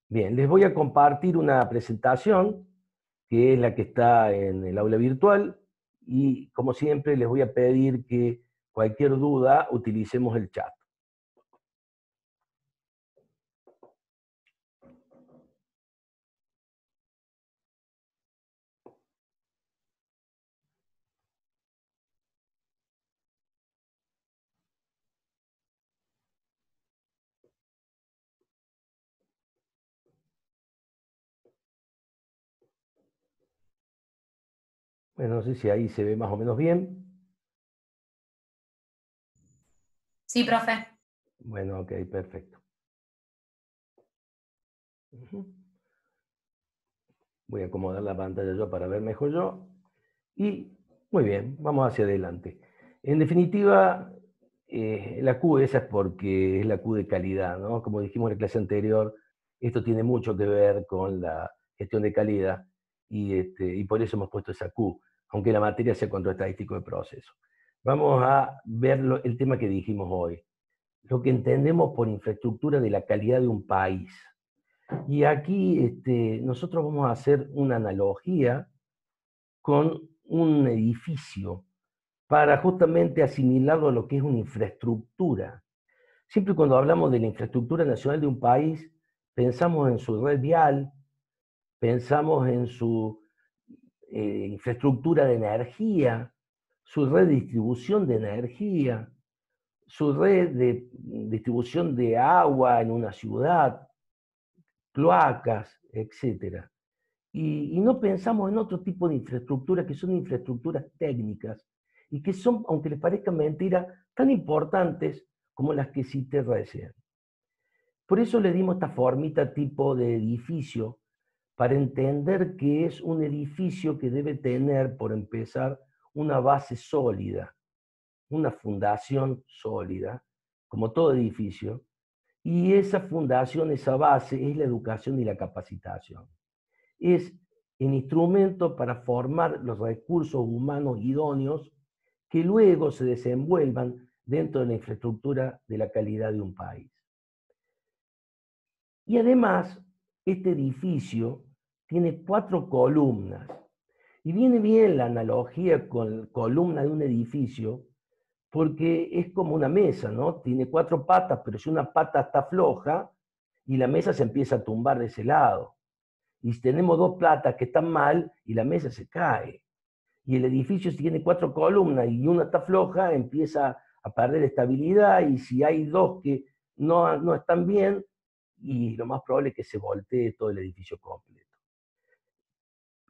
Bien, les voy a compartir una presentación que es la que está en el aula virtual y como siempre les voy a pedir que cualquier duda utilicemos el chat. Bueno, no sé si ahí se ve más o menos bien. Sí, profe. Bueno, ok, perfecto. Voy a acomodar la pantalla yo para ver mejor yo. Y muy bien, vamos hacia adelante. En definitiva, la Q esa es porque es la Q de calidad, ¿no? Como dijimos en la clase anterior, esto tiene mucho que ver con la gestión de calidad y por eso hemos puesto esa Q, aunque la materia sea control estadístico de proceso. Vamos a ver el tema que dijimos hoy, lo que entendemos por infraestructura de la calidad de un país. Y aquí nosotros vamos a hacer una analogía con un edificio para justamente asimilarlo a lo que es una infraestructura. Siempre cuando hablamos de la infraestructura nacional de un país, pensamos en su red vial, pensamos en su infraestructura de energía, su red de distribución de energía, su red de distribución de agua en una ciudad, cloacas, etcétera. Y no pensamos en otro tipo de infraestructuras que son infraestructuras técnicas y que son, aunque les parezca mentira, tan importantes como las que cité recién. Por eso le dimos esta formita tipo de edificio para entender que es un edificio que debe tener, por empezar, una base sólida, una fundación sólida, como todo edificio, y esa fundación, esa base, es la educación y la capacitación. Es el instrumento para formar los recursos humanos idóneos que luego se desenvuelvan dentro de la infraestructura de la calidad de un país. Y además, este edificio tiene 4 columnas. Y viene bien la analogía con columna de un edificio, porque es como una mesa, ¿no? Tiene 4 patas, pero si una pata está floja, y la mesa se empieza a tumbar de ese lado. Y si tenemos 2 patas que están mal, y la mesa se cae. Y el edificio, si tiene 4 columnas y una está floja, empieza a perder estabilidad, y si hay 2 que no están bien, y lo más probable es que se voltee todo el edificio completo.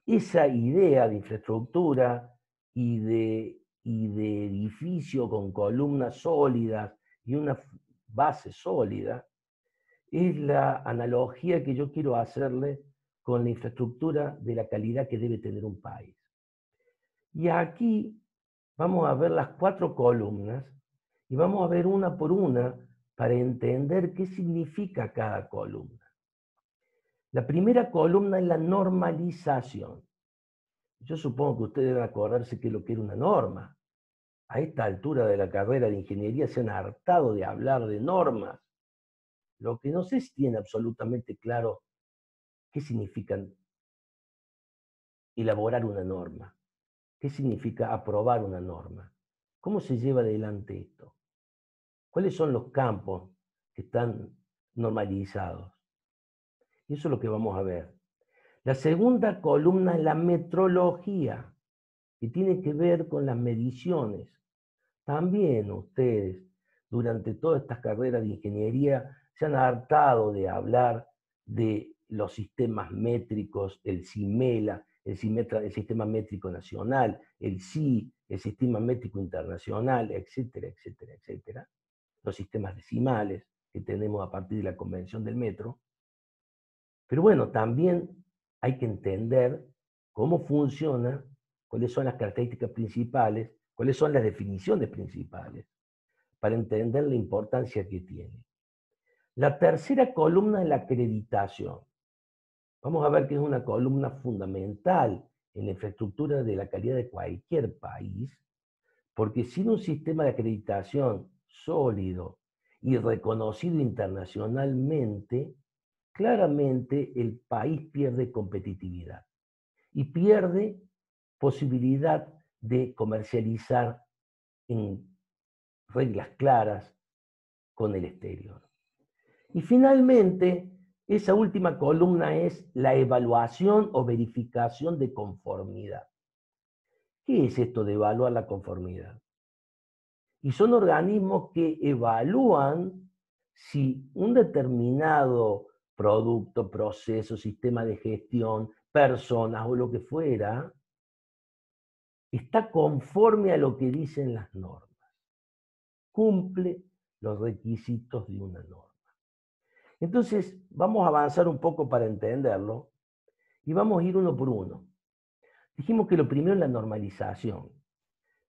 Esa idea de infraestructura y de edificio con columnas sólidas y una base sólida es la analogía que yo quiero hacerle con la infraestructura de la calidad que debe tener un país. Y aquí vamos a ver las 4 columnas y vamos a ver una por una para entender qué significa cada columna. La primera columna es la normalización. Yo supongo que ustedes deben acordarse qué es lo que era una norma. A esta altura de la carrera de ingeniería se han hartado de hablar de normas. Lo que no sé si tiene absolutamente claro qué significa elaborar una norma, qué significa aprobar una norma, cómo se lleva adelante esto, cuáles son los campos que están normalizados. Y eso es lo que vamos a ver. La segunda columna es la metrología, que tiene que ver con las mediciones. También ustedes, durante todas estas carreras de ingeniería, se han hartado de hablar de los sistemas métricos, el CIMELA, el Sistema Métrico Nacional, el SI, el Sistema Métrico Internacional, etcétera, etcétera, etcétera. Los sistemas decimales que tenemos a partir de la Convención del Metro. Pero bueno, también hay que entender cómo funciona, cuáles son las características principales, cuáles son las definiciones principales, para entender la importancia que tiene. La tercera columna es la acreditación. Vamos a ver que es una columna fundamental en la infraestructura de la calidad de cualquier país, porque sin un sistema de acreditación sólido y reconocido internacionalmente, claramente el país pierde competitividad y pierde posibilidad de comercializar en reglas claras con el exterior. Y finalmente, esa última columna es la evaluación o verificación de conformidad. ¿Qué es esto de evaluar la conformidad? Y son organismos que evalúan si un determinado producto, proceso, sistema de gestión, personas o lo que fuera, está conforme a lo que dicen las normas. Cumple los requisitos de una norma. Entonces, vamos a avanzar un poco para entenderlo y vamos a ir uno por uno. Dijimos que lo primero es la normalización.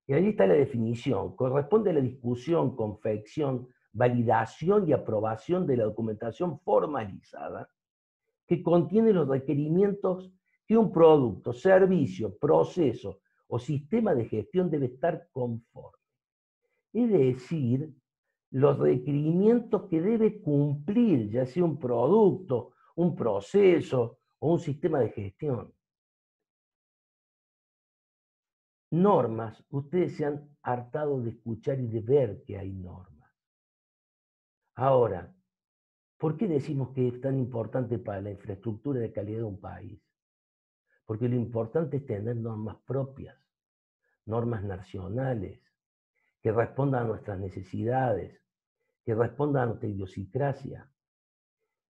Y ahí está la definición. Corresponde a la discusión, confección, validación y aprobación de la documentación formalizada que contiene los requerimientos que un producto, servicio, proceso o sistema de gestión debe estar conforme. Es decir, los requerimientos que debe cumplir, ya sea un producto, un proceso o un sistema de gestión. Normas, ustedes se han hartado de escuchar y de ver que hay normas. Ahora, ¿por qué decimos que es tan importante para la infraestructura de calidad de un país? Porque lo importante es tener normas propias, normas nacionales, que respondan a nuestras necesidades, que respondan a nuestra idiosincrasia.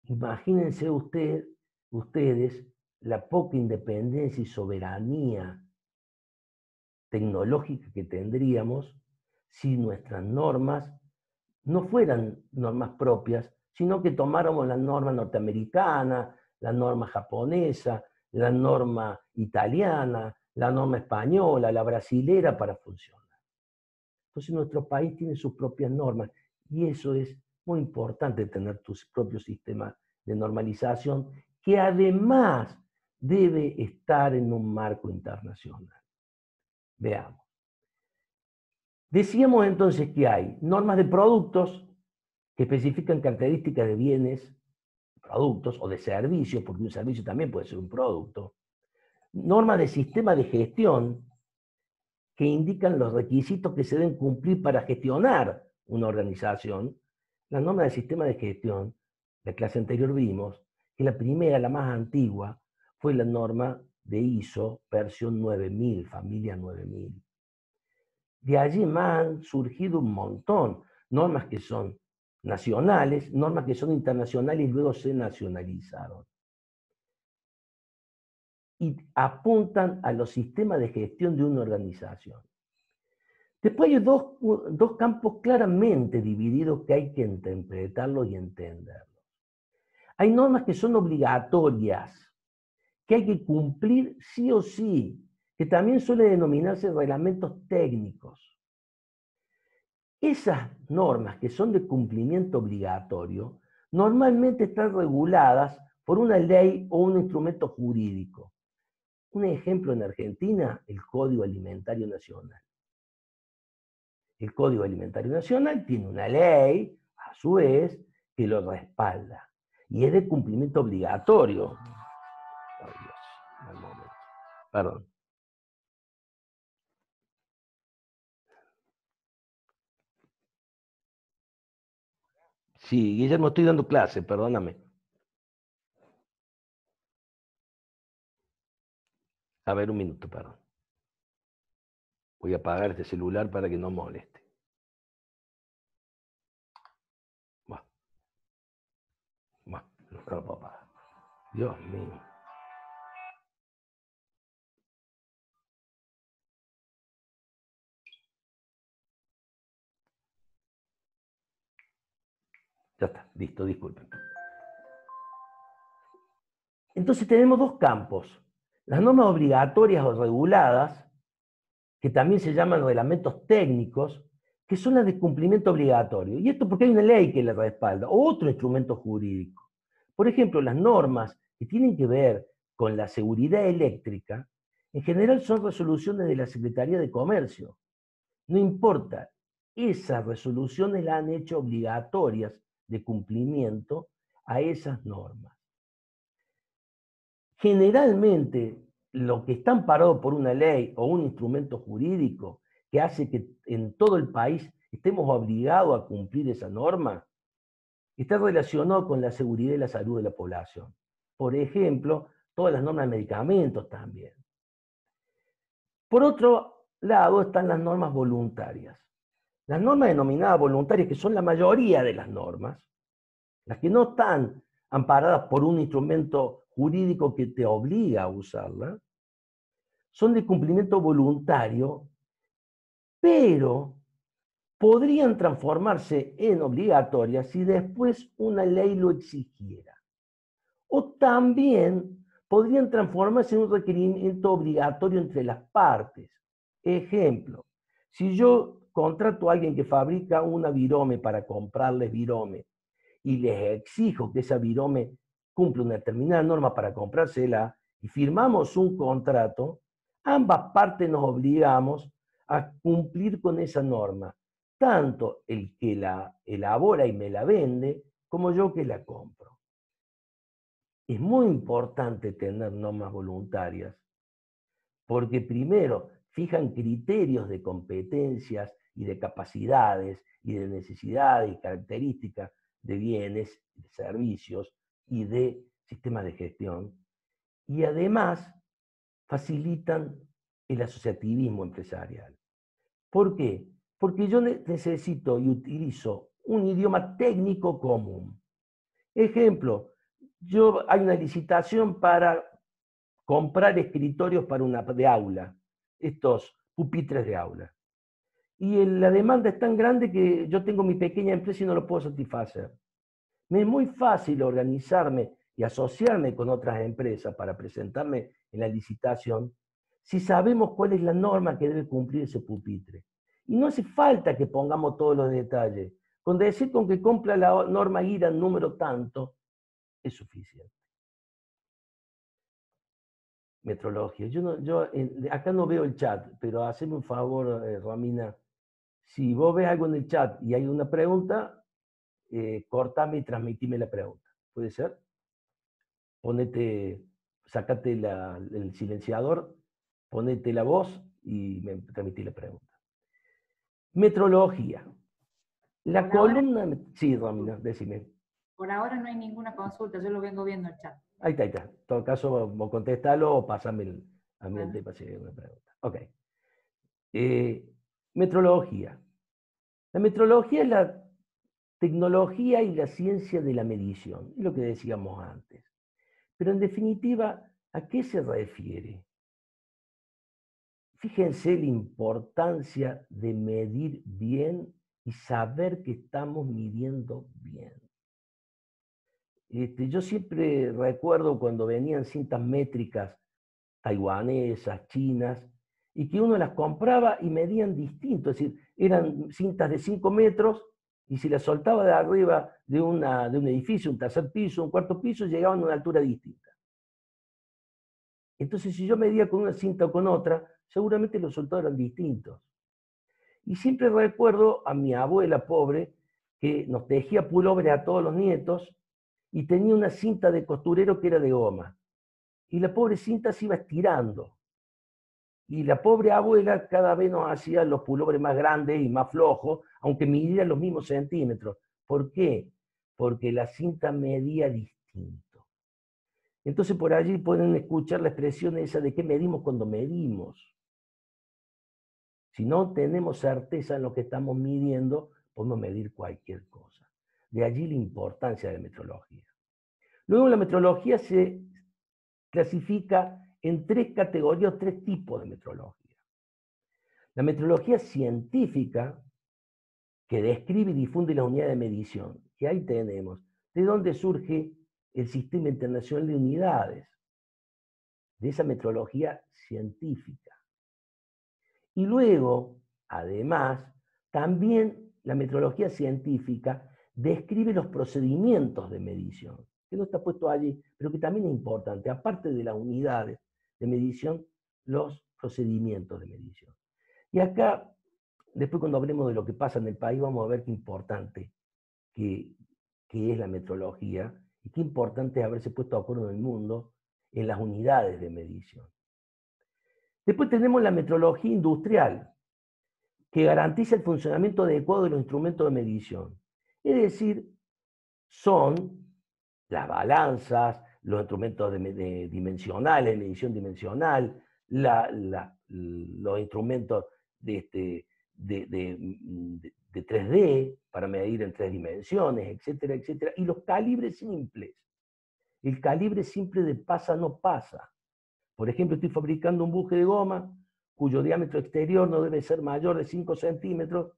Imagínense ustedes la poca independencia y soberanía tecnológica que tendríamos si nuestras normas no fueran normas propias, sino que tomáramos la norma norteamericana, la norma japonesa, la norma italiana, la norma española, la brasilera para funcionar. Entonces nuestro país tiene sus propias normas y eso es muy importante, tener tu propio sistema de normalización que además debe estar en un marco internacional. Veamos. Decíamos entonces que hay normas de productos que especifican características de bienes, productos o de servicios, porque un servicio también puede ser un producto. Normas de sistema de gestión que indican los requisitos que se deben cumplir para gestionar una organización. La norma de sistema de gestión, la clase anterior vimos, que la primera, la más antigua, fue la norma de ISO versión 9000, familia 9000. De allí más han surgido un montón, normas que son nacionales, normas que son internacionales y luego se nacionalizaron. Y apuntan a los sistemas de gestión de una organización. Después hay dos campos claramente divididos que hay que interpretarlos y entenderlos. Hay normas que son obligatorias, que hay que cumplir sí o sí, que también suelen denominarse reglamentos técnicos. Esas normas que son de cumplimiento obligatorio normalmente están reguladas por una ley o un instrumento jurídico. Un ejemplo en Argentina, el Código Alimentario Nacional. El Código Alimentario Nacional tiene una ley, a su vez, que lo respalda. Y es de cumplimiento obligatorio. Ay, Dios, un momento. Perdón. Sí, Guillermo, estoy dando clase, perdóname. A ver, un minuto, perdón. Voy a apagar este celular para que no moleste. Bueno, no lo puedo apagar. Dios mío. Ya está, listo, disculpen. Entonces tenemos dos campos. Las normas obligatorias o reguladas, que también se llaman reglamentos técnicos, que son las de cumplimiento obligatorio. Y esto porque hay una ley que las respalda, o otro instrumento jurídico. Por ejemplo, las normas que tienen que ver con la seguridad eléctrica, en general son resoluciones de la Secretaría de Comercio. No importa, esas resoluciones las han hecho obligatorias de cumplimiento a esas normas. Generalmente, lo que está amparado por una ley o un instrumento jurídico que hace que en todo el país estemos obligados a cumplir esa norma, está relacionado con la seguridad y la salud de la población. Por ejemplo, todas las normas de medicamentos también. Por otro lado están las normas voluntarias. Las normas denominadas voluntarias, que son la mayoría de las normas, las que no están amparadas por un instrumento jurídico que te obliga a usarla, son de cumplimiento voluntario, pero podrían transformarse en obligatorias si después una ley lo exigiera. O también podrían transformarse en un requerimiento obligatorio entre las partes. Ejemplo, si yo contrato a alguien que fabrica una virome para comprarles virome y les exijo que esa virome cumpla una determinada norma para comprársela y firmamos un contrato, ambas partes nos obligamos a cumplir con esa norma, tanto el que la elabora y me la vende como yo que la compro. Es muy importante tener normas voluntarias, porque primero fijan criterios de competencias y de capacidades y de necesidades y características de bienes, de servicios y de sistemas de gestión. Y además facilitan el asociativismo empresarial. ¿Por qué? Porque yo necesito y utilizo un idioma técnico común. Ejemplo, hay una licitación para comprar escritorios para una de aula, estos pupitres de aula. Y la demanda es tan grande que yo tengo mi pequeña empresa y no lo puedo satisfacer. Me es muy fácil organizarme y asociarme con otras empresas para presentarme en la licitación si sabemos cuál es la norma que debe cumplir ese pupitre. Y no hace falta que pongamos todos los detalles. Con decir con que cumpla la norma IRA número tanto, es suficiente. Metrología. Acá no veo el chat, pero haceme un favor, Romina. Si vos ves algo en el chat y hay una pregunta, cortame y transmitime la pregunta. ¿Puede ser? Sacate el silenciador, ponete la voz y me transmití la pregunta. Metrología. La columna... Sí, Romina, decime. Por ahora no hay ninguna consulta, yo lo vengo viendo en el chat. Ahí está, ahí está. En todo caso, vos contestalo o pasame a mí el tema si hay una pregunta. Ok. Metrología. La metrología es la tecnología y la ciencia de la medición, es lo que decíamos antes. Pero en definitiva, ¿a qué se refiere? Fíjense la importancia de medir bien y saber que estamos midiendo bien. Yo siempre recuerdo cuando venían cintas métricas taiwanesas, chinas, y que uno las compraba y medían distinto, es decir, eran cintas de 5 metros y si las soltaba de arriba de un edificio, un tercer piso, un cuarto piso, llegaban a una altura distinta. Entonces, si yo medía con una cinta o con otra, seguramente los resultados eran distintos. Y siempre recuerdo a mi abuela pobre, que nos tejía pullover a todos los nietos, y tenía una cinta de costurero que era de goma. Y la pobre cinta se iba estirando. Y la pobre abuela cada vez nos hacía los pullovers más grandes y más flojos, aunque midieran los mismos centímetros. ¿Por qué? Porque la cinta medía distinto. Entonces por allí pueden escuchar la expresión esa de qué medimos cuando medimos. Si no tenemos certeza en lo que estamos midiendo, podemos medir cualquier cosa. De allí la importancia de la metrología. Luego la metrología se clasifica en 3 categorías, 3 tipos de metrología. La metrología científica, que describe y difunde las unidades de medición, que ahí tenemos, de dónde surge el Sistema Internacional de Unidades, de esa metrología científica. Y luego, además, también la metrología científica describe los procedimientos de medición, que no está puesto allí, pero que también es importante, aparte de las unidades de medición, los procedimientos de medición. Y acá, después cuando hablemos de lo que pasa en el país, vamos a ver qué importante que es la metrología y qué importante es haberse puesto de acuerdo en el mundo en las unidades de medición. Después tenemos la metrología industrial, que garantiza el funcionamiento adecuado de los instrumentos de medición. Es decir, son las balanzas, los instrumentos dimensionales, de medición dimensional, los instrumentos de 3D para medir en 3 dimensiones, etcétera, etcétera, y los calibres simples. El calibre simple de pasa no pasa. Por ejemplo, estoy fabricando un buje de goma cuyo diámetro exterior no debe ser mayor de 5 centímetros,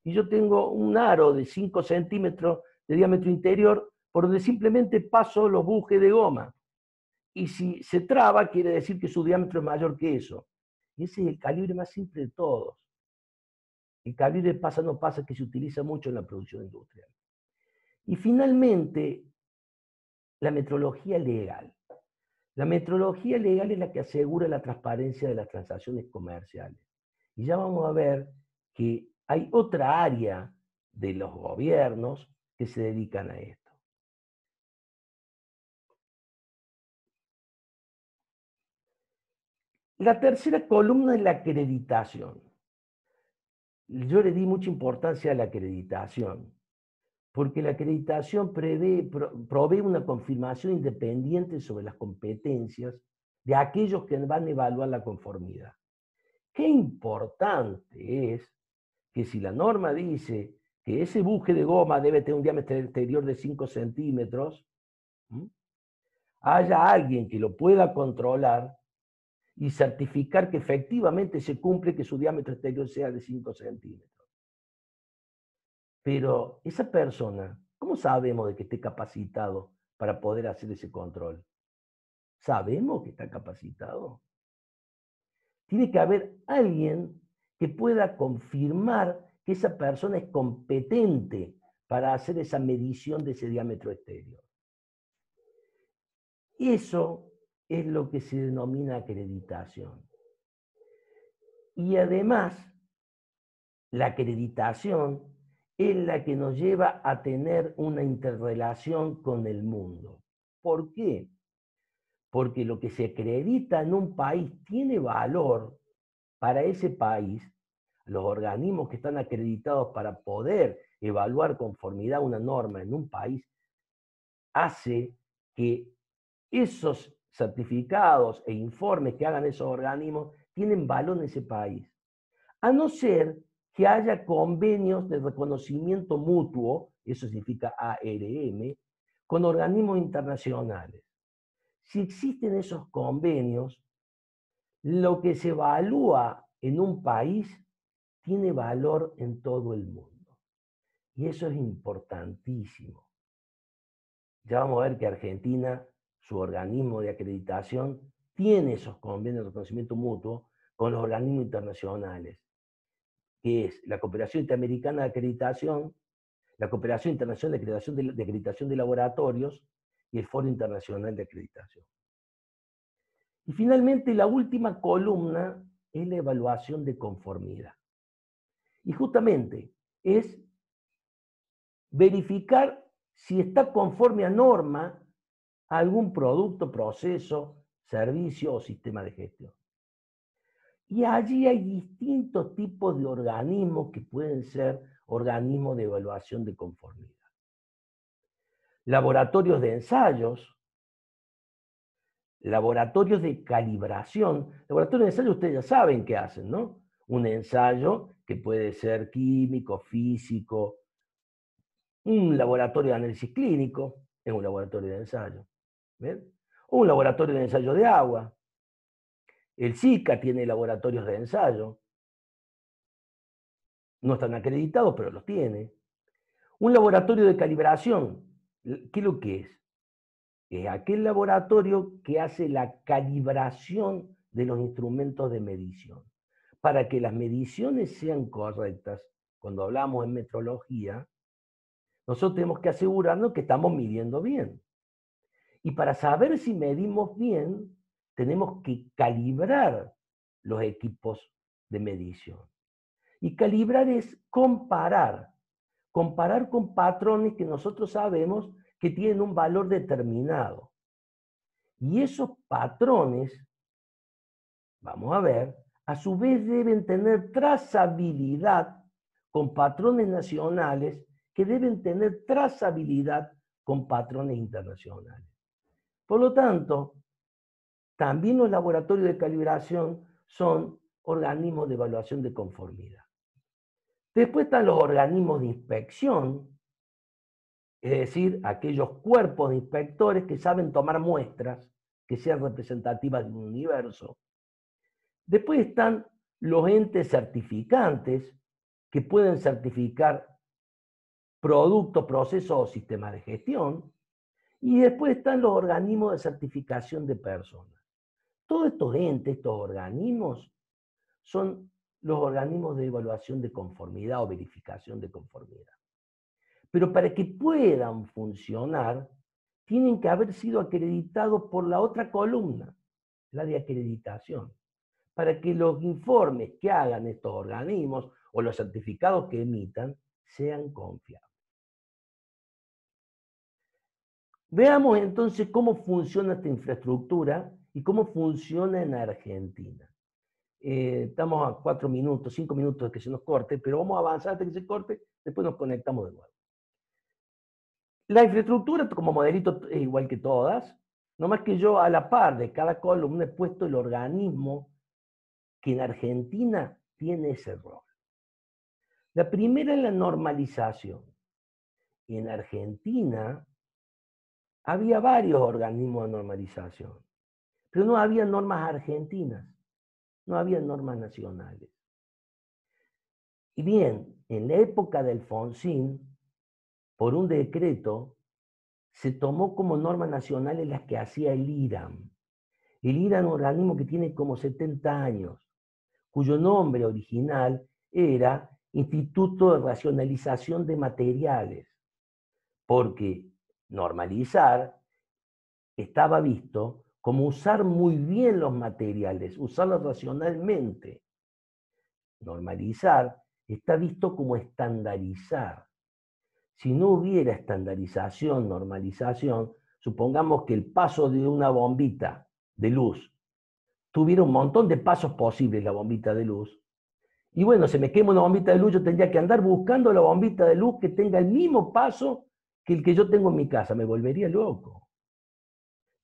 y yo tengo un aro de 5 centímetros de diámetro interior por donde simplemente paso los bujes de goma. Y si se traba, quiere decir que su diámetro es mayor que eso. Y ese es el calibre más simple de todos. El calibre pasa no pasa, que se utiliza mucho en la producción industrial. Y finalmente, la metrología legal. La metrología legal es la que asegura la transparencia de las transacciones comerciales. Y ya vamos a ver que hay otra área de los gobiernos que se dedican a esto. La tercera columna es la acreditación. Yo le di mucha importancia a la acreditación, porque la acreditación provee una confirmación independiente sobre las competencias de aquellos que van a evaluar la conformidad. Qué importante es que si la norma dice que ese buje de goma debe tener un diámetro exterior de 5 centímetros, haya alguien que lo pueda controlar y certificar que efectivamente se cumple que su diámetro exterior sea de 5 centímetros. Pero esa persona, ¿cómo sabemos de que esté capacitado para poder hacer ese control? ¿Sabemos que está capacitado? Tiene que haber alguien que pueda confirmar que esa persona es competente para hacer esa medición de ese diámetro exterior. Eso es lo que se denomina acreditación. Y además, la acreditación es la que nos lleva a tener una interrelación con el mundo. ¿Por qué? Porque lo que se acredita en un país tiene valor para ese país. Los organismos que están acreditados para poder evaluar conformidad a una norma en un país hace que esos certificados e informes que hagan esos organismos tienen valor en ese país. A no ser que haya convenios de reconocimiento mutuo, eso significa ARM, con organismos internacionales. Si existen esos convenios, lo que se evalúa en un país tiene valor en todo el mundo. Y eso es importantísimo. Ya vamos a ver que Argentina, su organismo de acreditación, tiene esos convenios de reconocimiento mutuo con los organismos internacionales, que es la Cooperación Interamericana de Acreditación, la Cooperación Internacional de Acreditación de Laboratorios y el Foro Internacional de Acreditación. Y finalmente, la última columna es la evaluación de conformidad. Y justamente es verificar si está conforme a norma algún producto, proceso, servicio o sistema de gestión. Y allí hay distintos tipos de organismos que pueden ser organismos de evaluación de conformidad. Laboratorios de ensayos, laboratorios de calibración. Laboratorios de ensayo ustedes ya saben qué hacen, ¿no? Un ensayo que puede ser químico, físico. Un laboratorio de análisis clínico es un laboratorio de ensayo. ¿Ven? O un laboratorio de ensayo de agua. El SICA tiene laboratorios de ensayo. No están acreditados, pero los tiene. Un laboratorio de calibración, ¿qué es lo que es? Es aquel laboratorio que hace la calibración de los instrumentos de medición. Para que las mediciones sean correctas, cuando hablamos en metrología, nosotros tenemos que asegurarnos que estamos midiendo bien. Y para saber si medimos bien, tenemos que calibrar los equipos de medición. Y calibrar es comparar con patrones que nosotros sabemos que tienen un valor determinado. Y esos patrones, vamos a ver, a su vez deben tener trazabilidad con patrones nacionales que deben tener trazabilidad con patrones internacionales. Por lo tanto, también los laboratorios de calibración son organismos de evaluación de conformidad. Después están los organismos de inspección, es decir, aquellos cuerpos de inspectores que saben tomar muestras que sean representativas de un universo. Después están los entes certificantes que pueden certificar productos, procesos o sistemas de gestión. Y después están los organismos de certificación de personas. Todos estos entes, estos organismos, son los organismos de evaluación de conformidad o verificación de conformidad. Pero para que puedan funcionar, tienen que haber sido acreditados por la otra columna, la de acreditación, para que los informes que hagan estos organismos o los certificados que emitan sean confiables. Veamos entonces cómo funciona esta infraestructura y cómo funciona en Argentina. Estamos a 4 minutos, 5 minutos de que se nos corte, pero vamos a avanzar hasta que se corte, después nos conectamos de nuevo. La infraestructura como modelito es igual que todas, nomás que yo a la par de cada columna he puesto el organismo que en Argentina tiene ese rol. La primera es la normalización. En Argentina había varios organismos de normalización, pero no había normas argentinas, no había normas nacionales. Y bien, en la época de Alfonsín, por un decreto, se tomó como normas nacionales las que hacía el IRAM. El IRAM es un organismo que tiene como 70 años, cuyo nombre original era Instituto de Racionalización de Materiales, porque normalizar estaba visto como usar muy bien los materiales, usarlos racionalmente. Normalizar está visto como estandarizar. Si no hubiera estandarización, normalización, supongamos que el paso de una bombita de luz tuviera un montón de pasos posibles, la bombita de luz, y bueno, se me quema una bombita de luz, yo tendría que andar buscando la bombita de luz que tenga el mismo paso que el que yo tengo en mi casa, me volvería loco.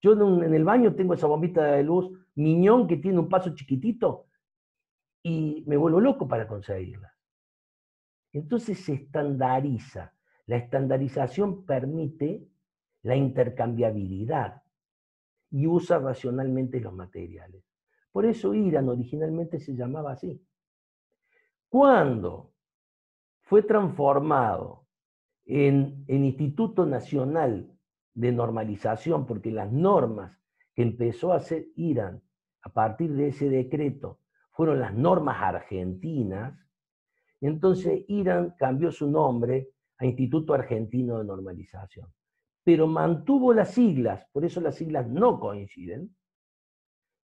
Yo en el baño tengo esa bombita de luz miñón que tiene un paso chiquitito y me vuelvo loco para conseguirla. Entonces se estandariza. La estandarización permite la intercambiabilidad y usa racionalmente los materiales. Por eso IRAN originalmente se llamaba así. Cuando fue transformado en Instituto Nacional de Normalización, porque las normas que empezó a hacer IRAN a partir de ese decreto fueron las normas argentinas, entonces IRAN cambió su nombre a Instituto Argentino de Normalización. Pero mantuvo las siglas, por eso las siglas no coinciden,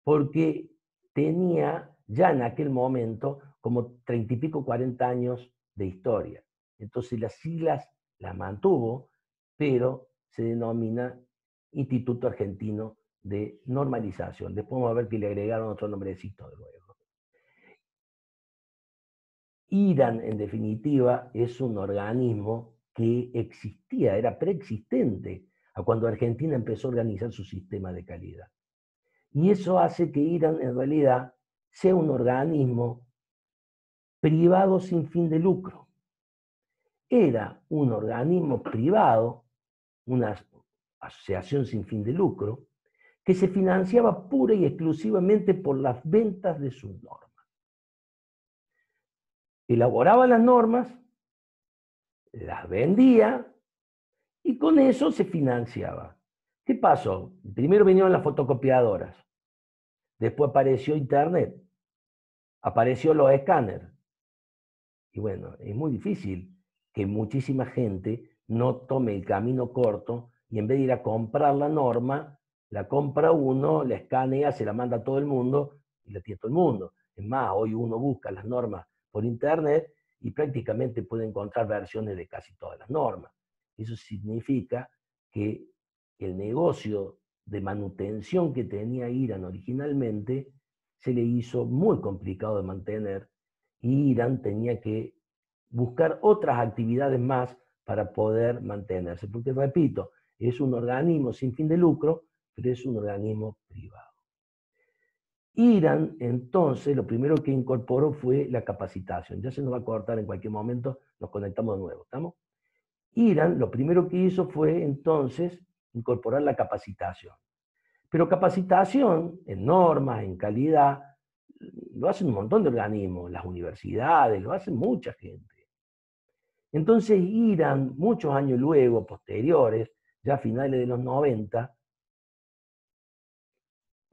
porque tenía ya en aquel momento como 30 y pico, 40 años de historia. Entonces las siglas las mantuvo, pero se denomina Instituto Argentino de Normalización. Después vamos a ver que le agregaron otro nombrecito de luego. IRAN, en definitiva, es un organismo que existía, era preexistente a cuando Argentina empezó a organizar su sistema de calidad. Y eso hace que IRAN, en realidad, sea un organismo privado sin fin de lucro. Era un organismo privado, una asociación sin fin de lucro, que se financiaba pura y exclusivamente por las ventas de sus normas. Elaboraba las normas, las vendía y con eso se financiaba. ¿Qué pasó? Primero vinieron las fotocopiadoras, después apareció Internet, apareció los escáneres. Y bueno, es muy difícil que muchísima gente no tome el camino corto y en vez de ir a comprar la norma, la compra uno, la escanea, se la manda a todo el mundo y la tiene todo el mundo. Es más, hoy uno busca las normas por Internet y prácticamente puede encontrar versiones de casi todas las normas. Eso significa que el negocio de manutención que tenía Irán originalmente, se le hizo muy complicado de mantener y Irán tenía que buscar otras actividades más para poder mantenerse. Porque, repito, es un organismo sin fin de lucro, pero es un organismo privado. Irán, entonces, lo primero que incorporó fue la capacitación. Ya se nos va a cortar en cualquier momento, nos conectamos de nuevo, ¿estamos? Irán, lo primero que hizo fue, entonces, incorporar la capacitación. Pero capacitación en normas, en calidad, lo hacen un montón de organismos, las universidades, lo hacen mucha gente. Entonces Irán, muchos años luego, posteriores, ya a finales de los 90,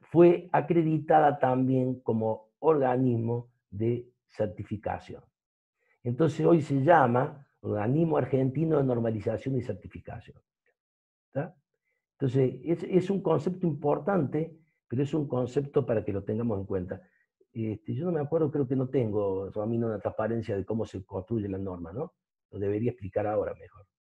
fue acreditada también como organismo de certificación. Entonces hoy se llama Organismo Argentino de Normalización y Certificación. ¿Está? Entonces es un concepto importante, pero es un concepto para que lo tengamos en cuenta. Yo no me acuerdo, creo que no tengo, Romina, una transparencia de cómo se construye la norma, ¿no? Lo debería explicar ahora mejor.